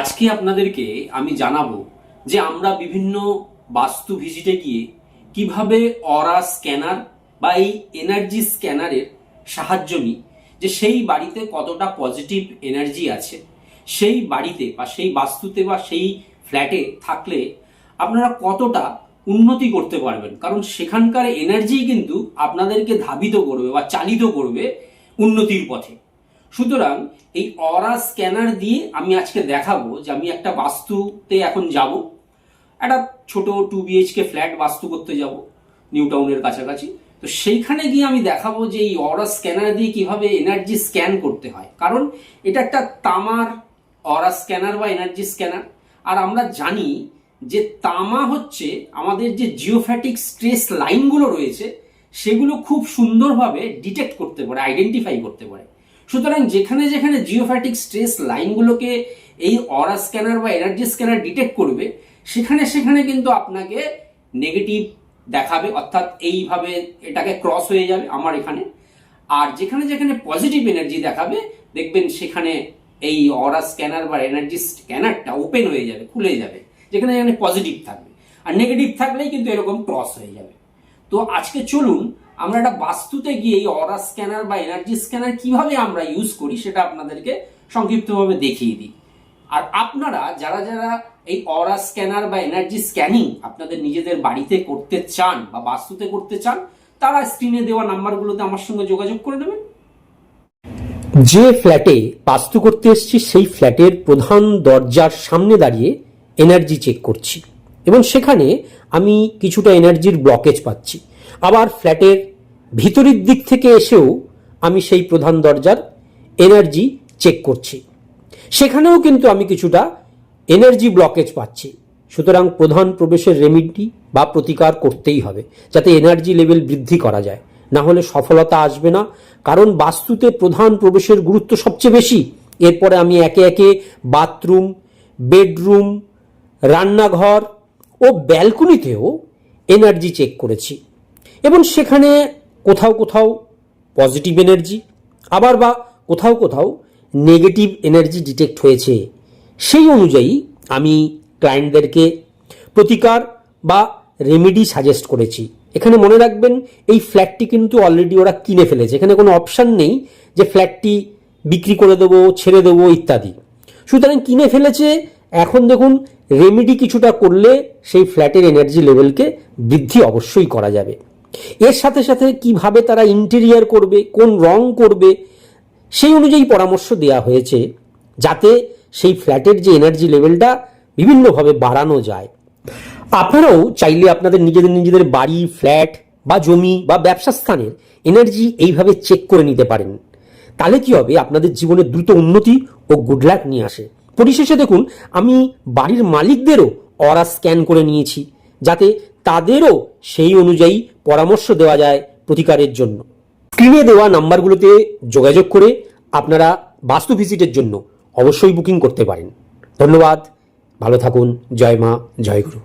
আজকে আপনাদেরকে আমি জানাবো যে আমরা বিভিন্ন বাস্তু ভিজিটে গিয়ে কিভাবে অরা স্ক্যানার বা এই এনার্জি স্ক্যানারের সাহায্য নিই, যে সেই বাড়িতে কতটা পজিটিভ এনার্জি আছে, সেই বাড়িতে বা সেই বাস্তুতে বা সেই ফ্ল্যাটে থাকলে আপনারা কতটা উন্নতি করতে পারবেন। কারণ সেখানকার এনার্জি কিন্তু আপনাদেরকে ধাবিত করবে বা চালিত করবে উন্নতির পথে। সুতরাং এই অরা স্ক্যানার দিয়ে আমি আজকে দেখাবো যে আমি একটা বাস্তুতে এখন যাব, একটা ছোট 2 BHK ফ্ল্যাট বাস্তু করতে যাব নিউ টাউনের কাছাকাছি। তো সেইখানে গিয়ে আমি দেখাবো যে এই অরা স্ক্যানার দিয়ে কিভাবে এনার্জি স্ক্যান করতে হয়। কারণ এটা একটা তামার অরা স্ক্যানার বা এনার্জি স্ক্যানার। আর আমরা জানি যে তামা হচ্ছে আমাদের যে জিওফ্যাটিক স্ট্রেস লাইনগুলো রয়েছে সেগুলো খুব সুন্দরভাবে ডিটেক্ট করতে পারে, আইডেন্টিফাই করতে পারে। সুতরাং যেখানে যেখানে জিওফ্যাটিক স্ট্রেস লাইনগুলোকে এই অরা স্ক্যানার বা এনার্জি স্ক্যানার ডিটেক্ট করবে সেখানে সেখানে কিন্তু আপনাকে নেগেটিভ দেখাবে, অর্থাৎ এইভাবে এটাকে ক্রস হয়ে যাবে আমার এখানে। আর যেখানে যেখানে পজিটিভ এনার্জি দেখাবে দেখবেন সেখানে এই অরা স্ক্যানার বা এনার্জি স্ক্যানারটা ওপেন হয়ে যাবে, খুলে যাবে, যেখানে যেখানে পজিটিভ থাকবে। আর নেগেটিভ থাকলেই কিন্তু এরকম ক্রস হয়ে যাবে। তো আজকে চলুন আমরা একটা বাস্তুতে গিয়ে এই অরা স্ক্যানার বা এনার্জি স্ক্যানার কিভাবে আমরা ইউজ করি সেটা আপনাদেরকে সংক্ষিপ্তভাবে দেখিয়ে দিই। আর আপনারা যারা যারা এই অরা স্ক্যানার বা এনার্জি স্ক্যানিং আপনাদের নিজেদের বাড়িতে করতে চান বা বাস্তুতে করতে চান, তারা স্ক্রিনে দেওয়া নাম্বারগুলোতে আমার সঙ্গে যোগাযোগ করে নেবেন। যে ফ্ল্যাটে বাস্তু করতে এসেছি সেই ফ্ল্যাটের প্রধান দরজার সামনে দাঁড়িয়ে এনার্জি চেক করছি এবং সেখানে আমি কিছুটা এনার্জির ব্লকেজ পাচ্ছি। আবার ফ্ল্যাটের ভিতরের দিক থেকে এসেও আমি সেই প্রধান দরজার এনার্জি চেক করছি, সেখানেও কিন্তু আমি কিছুটা এনার্জি ব্লকেজ পাচ্ছি। সুতরাং প্রধান প্রবেশের রেমিডি বা প্রতিকার করতেই হবে যাতে এনার্জি লেভেল বৃদ্ধি করা যায়, না হলে সফলতা আসবে না। কারণ বাস্তুতে প্রধান প্রবেশের গুরুত্ব সবচেয়ে বেশি। এরপরে আমি একে একে বাথরুম, বেডরুম, রান্নাঘর ও ব্যালকনিতেও এনার্জি চেক করেছি এবং সেখানে কোথাও কোথাও পজিটিভ এনার্জি আবার বা কোথাও কোথাও নেগেটিভ এনার্জি ডিটেক্ট হয়েছে। সেই অনুযায়ী আমি ক্লায়েন্টদেরকে প্রতিকার বা রেমেডি সাজেস্ট করেছি। এখানে মনে রাখবেন এই ফ্ল্যাটটি কিন্তু অলরেডি ওরা কিনে ফেলেছে, এখানে কোনো অপশান নেই যে ফ্ল্যাটটি বিক্রি করে দেবো, ছেড়ে দেবো ইত্যাদি। সুতরাং কিনে ফেলেছে, এখন দেখুন রেমেডি কিছুটা করলে সেই ফ্ল্যাটের এনার্জি লেভেলকে বৃদ্ধি অবশ্যই করা যাবে। এর সাথে সাথে কিভাবে তারা ইন্টেরিয়ার করবে, কোন রং করবে সেই অনুযায়ী পরামর্শ দেওয়া হয়েছে যাতে সেই ফ্ল্যাটের যে এনার্জি লেভেলটা বিভিন্নভাবে বাড়ানো যায়। আপনারাও চাইলে আপনাদের নিজেদের বাড়ি, ফ্ল্যাট বা জমি বা ব্যবসা স্থানের এনার্জি এইভাবে চেক করে নিতে পারেন। তাহলে কি হবে, আপনাদের জীবনে দ্রুত উন্নতি ও গুড লাক নিয়ে আসে। পরিশেষে দেখুন আমি বাড়ির মালিকদেরও অরা স্ক্যান করে নিয়েছি যাতে তাদেরও সেই অনুযায়ী পরামর্শ দেওয়া যায় প্রতিকারের জন্য। স্ক্রিনে দেওয়া নাম্বারগুলোতে যোগাযোগ করে আপনারা বাস্তু ভিজিটের জন্য অবশ্যই বুকিং করতে পারেন। ধন্যবাদ, ভালো থাকুন। জয় মা, জয় গুরু।